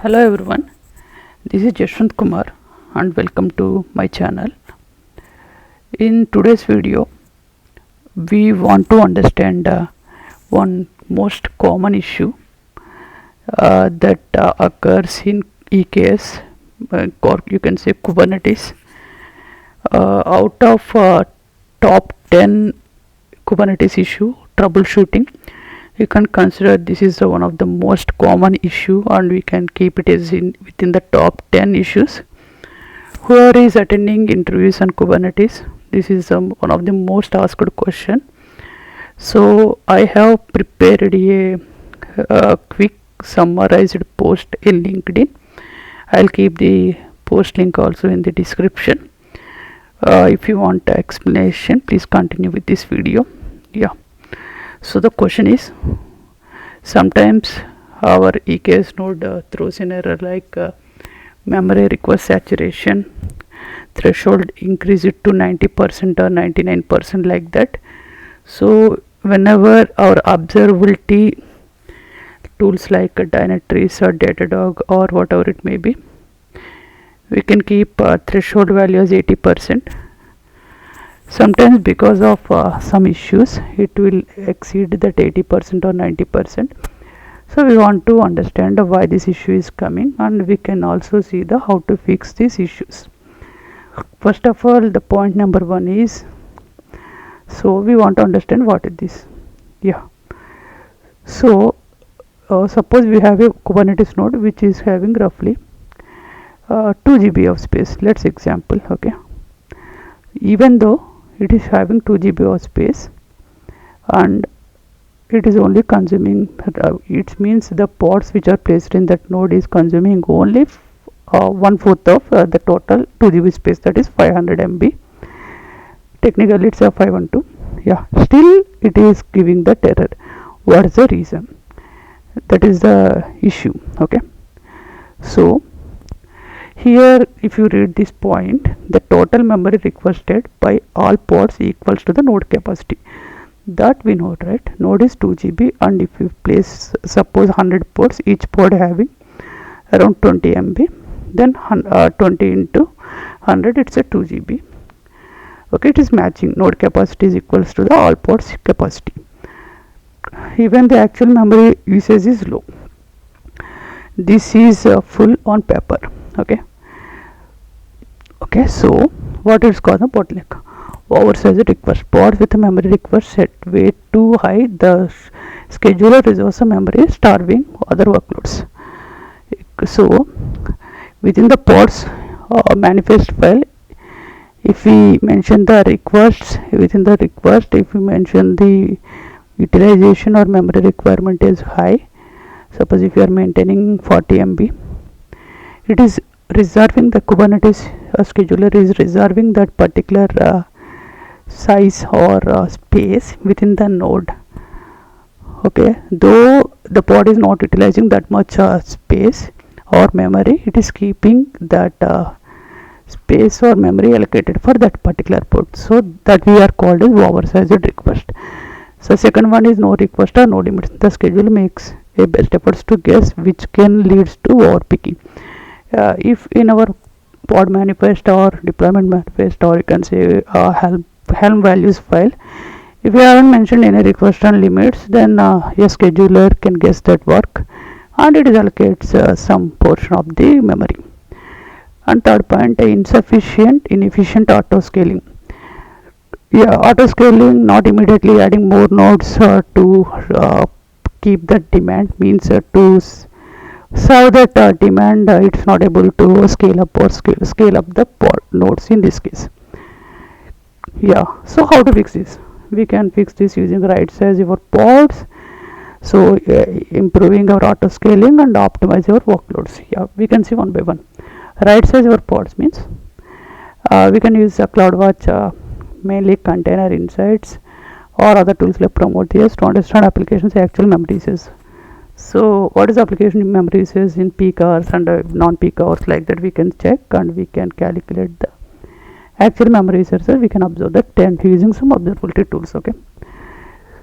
Hello everyone, this is 𝗂𝗵𝗺 and welcome to my channel. In today's video, we want to understand one most common issue that occurs in EKS, or you can say Kubernetes. Out of top 10 Kubernetes issue troubleshooting, you can consider this is one of the most common issue, and we can keep it as within the top 10 issues. Whoever is attending interviews on Kubernetes, this is one of the most asked question. So I have prepared a quick summarized post in LinkedIn. I'll keep the post link also in the description. If you want explanation, please continue with this video. So the question is, sometimes our EKS node throws an error like memory request saturation threshold increase it to 90% or 99% like that. So whenever our observability tools like Dynatrace or Datadog or whatever it may be, we can keep threshold value as 80%. Sometimes because of some issues it will exceed that 80% or 90%. So we want to understand why this issue is coming, and we can also see the how to fix these issues. First of all, the point number one is, so we want to understand what is this. So suppose we have a Kubernetes node which is having roughly 2 GB of space. Let's example. Even though it is having 2 GB of space and it is only consuming, it means the pods which are placed in that node is consuming only 1/4 of the total 2 GB space, that is 500 MB. Technically it's a 512. Still it is giving that error. What is the reason? That is the issue. So here if you read this point, the total memory requested by all pods equals to the node capacity. That we know, right? Node is 2 GB, and if you place suppose 100 pods, each pod having around 20 MB, then 20 into 100, it's a 2 GB. It is matching. Node capacity is equals to the all pods capacity. Even the actual memory usage is low. This is full on paper. So what is called the bottleneck? Oversized request. Pod with a memory request set way too high, the scheduler reserves a memory, starving other workloads. So within the pods manifest file, if we mention the requests, within the request, if we mention the utilization or memory requirement is high, suppose if you are maintaining 40 MB, it is reserving, the Kubernetes scheduler is reserving that particular size or space within the node. Though the pod is not utilizing that much space or memory, it is keeping that space or memory allocated for that particular pod. So that we are called as oversized request. So second one is no request or no limits. The scheduler makes a best efforts to guess, which can leads to overpicking. If in our pod manifest or deployment manifest, or you can say Helm values file, if you haven't mentioned any request and limits, then your scheduler can guess that work, and it allocates some portion of the memory. And third point, inefficient auto scaling. Auto scaling, not immediately adding more nodes to keep that demand, means to serve that demand, it's not able to scale up or scale up the pod nodes in this case. So how to fix this? We can fix this using right size your pods, so improving our auto scaling and optimize your workloads. We can see one by one. Right size your pods means we can use 𝗀𝗏𝗺 mainly container insights or other tools like Prometheus to understand applications actual memory usage. So what is application memory usage in peak hours and non-peak hours, like that we can check, and we can calculate the actual memory usage. We can observe the trend using some observability tools.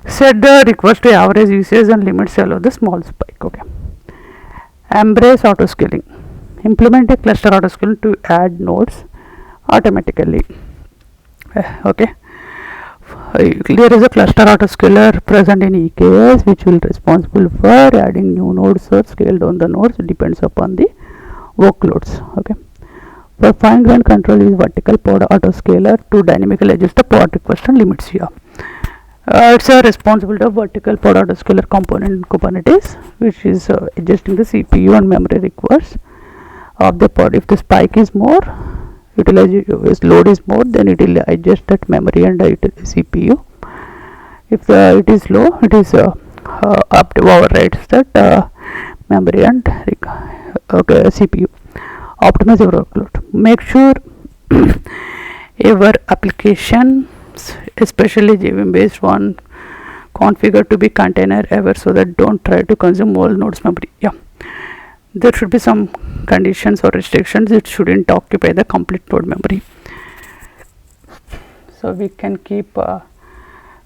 Set the request to average usage and limits allow the small spike. Embrace autoscaling. Implement a cluster autoscaling to add nodes automatically. Okay. There is a cluster autoscaler present in EKS which will responsible for adding new nodes or scale down the nodes. It depends upon the workloads. Okay. For fine grained control is vertical pod autoscaler to dynamically adjust the pod request and limits here. It's a responsibility of vertical pod autoscaler component in Kubernetes, which is adjusting the CPU and memory requests of the pod. If the spike is more, load is more, then it will adjust that memory and CPU. If it is low, it is up to overrides that memory and CPU. Optimize your workload. Make sure your applications, especially JVM based one, configured to be container aware, so that don't try to consume all nodes memory. Yeah, there should be some conditions or restrictions. It shouldn't occupy the complete node memory. So we can keep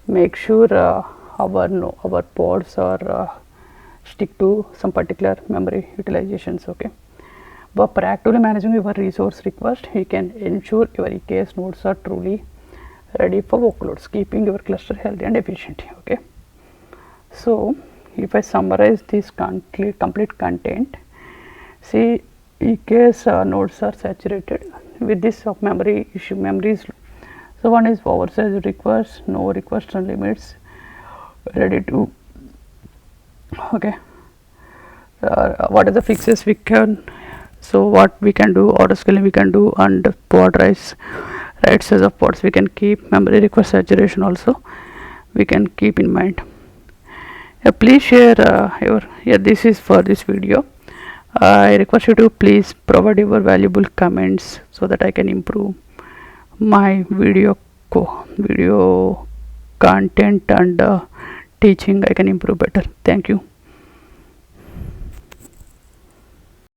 make sure our pods are stick to some particular memory utilizations. Okay. By proactively managing your resource request, you can ensure your EKS nodes are truly ready for workloads, keeping your cluster healthy and efficient. Okay. So if I summarize this complete content, see, EKS nodes are saturated with this of memory issue. Memory is low. So one is oversized requests, no requests and limits, ready to. Okay. What are the fixes we can? So what we can do, autoscaling we can do, and pod right size of pods we can keep. Memory request saturation also we can keep in mind. Please share this is for this video. I request you to please provide your valuable comments so that I can improve my video content and teaching. I can improve better. Thank you.